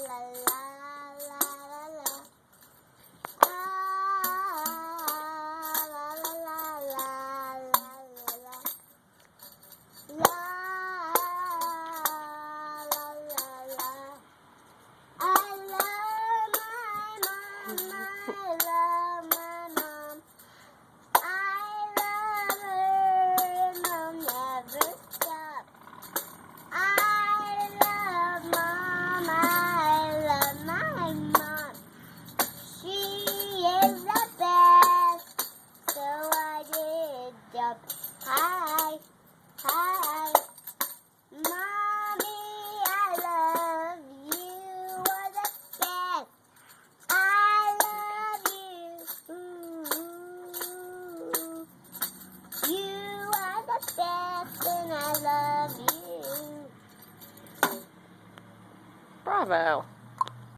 la la la la la. La la la la la la. La la la la. I love my mom. I love my mom. I love her. Mom never stops. I love mom. I love my mom. She is the best. So I did jump. Hi, hi. Mommy, I love you. Are the best. I love you. Ooh. You are the best, and I love you. Bravo.